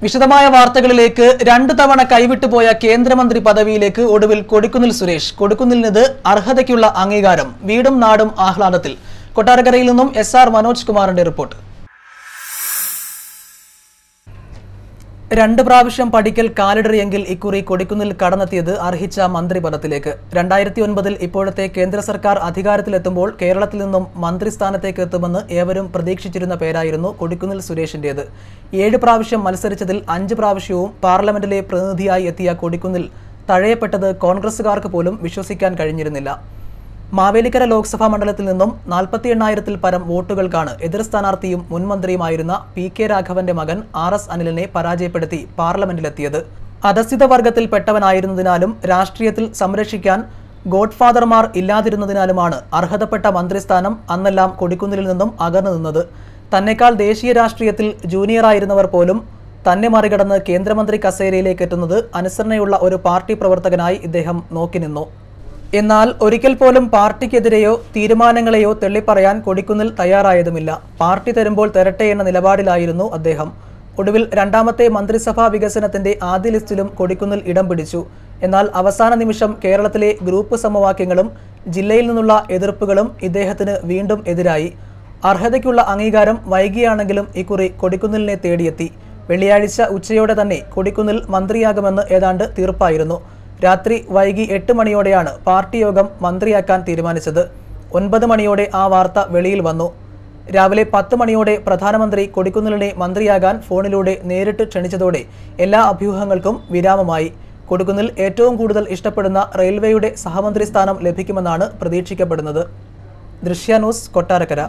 വിശദമായ വാർത്തകളിലേക്ക്. 2 തവണ കൈവിട്ടുപോയ കേന്ദ്രമന്ത്രി പദവിയിലേക്ക് ഒടുവിൽ കൊടിക്കുന്നിൽ സുരേഷ്. കൊടിക്കുന്നിലിന് അർഹതയ്ക്കുള്ള അംഗീകാരം. വീടും നാടും ആഹ്ലാദത്തിൽ. കൊട്ടാരക്കരയിൽ നിന്നും SR മനോജ് കുമാറിന്റെ റിപ്പോർട്ട്. 2 പ്രാവശ്യം പഠിക്കൽ കാലിടറിയെങ്കിൽ ഇക്കുറി കൊടിക്കുന്നിൽ കടന്നെത്തിയത് അർഹിച്ച മന്ത്രിപദത്തിലേക്ക്. 2009-ൽ ഇപ്പോഴത്തെ കേന്ദ്ര സർക്കാർ അധികാരത്തിലെത്തുമ്പോൾ കേരളത്തിൽ നിന്നും മന്ത്രിസ്ഥാനത്തേക്ക് എത്തുമെന്ന് ഏവരും പ്രതീക്ഷിച്ചിരുന്ന പേരായിരുന്നു കൊടിക്കുന്നിൽ സുരേഷിന്റേത്. 7 പ്രാവശ്യം മത്സരിച്ചതിൽ 5 പ്രാവശ്യവും പാർലമെന്റിലെ പ്രതിനിധിയായി എത്തിയ കൊടിക്കുന്നിൽ തഴയപ്പെട്ടത് കോൺഗ്രസുകാർക്ക് പോലും വിശ്വസിക്കാൻ കഴിഞ്ഞിരുന്നില്ല. മാവേലിക്കര ലോക്സഭാ മണ്ഡലത്തിൽ നിന്നും 48,000-ൽ പരം വോട്ടുകൾക്കാണ് എതിർ സ്ഥാനാർത്ഥിയും മുൻമന്ത്രിയുമായിരുന്ന PK രാഘവന്റെ മകൻ RS അനിലിനെ പരാജയപ്പെടുത്തി പാർലമെന്റിലെത്തിയത്. അധസ്ഥിത വർഗത്തിൽപ്പെട്ടവനായിരുന്നതിനാലും രാഷ്ട്രീയത്തിൽ സംരക്ഷിക്കാൻ ഗോഡ്ഫാദർമാർ ഇല്ലാതിരുന്നതിനാലുമാണ് അർഹതപ്പെട്ട മന്ത്രിസ്ഥാനം അന്നെല്ലാം കൊടിക്കുന്നിലിൽ നിന്നും അകന്നു നിന്നത്. തന്നെക്കാൾ ദേശീയ രാഷ്ട്രീയത്തിൽ ജൂനിയറായിരുന്നവർ പോലും തന്നെ മറികടന്ന് കേന്ദ്രമന്ത്രി കസേരയിലേക്ക് എത്തുന്നത് അനുസരണയുള്ള ഒരു പാർട്ടി പ്രവർത്തകനായി ഇദ്ദേഹം നോക്കി നിന്നു. എന്നാൽ ഒരിക്കൽ പോലും പാർട്ടിക്കെതിരെയോ തീരുമാനങ്ങളെയോ തെള്ളിപ്പറയാൻ കൊടിക്കുന്നിൽ തയ്യാറായതുമില്ല. പാർട്ടി തരുമ്പോൾ തരട്ടെ എന്ന നിലപാടിലായിരുന്നു അദ്ദേഹം. ഒടുവിൽ 2ാമത്തെ മന്ത്രിസഭാ വികസനത്തിന്റെ ആദ്യ ലിസ്റ്റിലും കൊടിക്കുന്നിൽ ഇടം പിടിച്ചു. എന്നാൽ അവസാന നിമിഷം കേരളത്തിലെ ഗ്രൂപ്പ് സമവാക്യങ്ങളും ജില്ലയിൽ നിന്നുള്ള എതിർപ്പുകളും ഇദ്ദേഹത്തിന് വീണ്ടും എതിരായി. അർഹതയ്ക്കുള്ള അംഗീകാരം വൈകിയാണെങ്കിലും ഇക്കുറി കൊടിക്കുന്നിലിനെ തേടിയെത്തി. വെള്ളിയാഴ്ച ഉച്ചയോടെ തന്നെ കൊടിക്കുന്നിൽ മന്ത്രിയാകുമെന്ന് ഏതാണ്ട് തീർപ്പായിരുന്നു. രാത്രി വൈകി 8 മണിയോടെയാണ് പാർട്ടി യോഗം മന്ത്രിയാക്കാൻ തീരുമാനിച്ചത്. 9 മണിയോടെ ആ വാർത്ത വെളിയിൽ വന്നു. രാവിലെ 10 മണിയോടെ പ്രധാനമന്ത്രി കൊടിക്കുന്നിലിനെ മന്ത്രിയാകാൻ ഫോണിലൂടെ നേരിട്ട് ക്ഷണിച്ചതോടെ എല്ലാ അഭ്യൂഹങ്ങൾക്കും വിരാമമായി. കൊടിക്കുന്നിൽ ഏറ്റവും കൂടുതൽ ഇഷ്ടപ്പെടുന്ന റെയിൽവേയുടെ സഹമന്ത്രി സ്ഥാനം ലഭിക്കുമെന്നാണ് പ്രതീക്ഷിക്കപ്പെടുന്നത്. ദൃശ്യ ന്യൂസ്, കൊട്ടാരക്കര.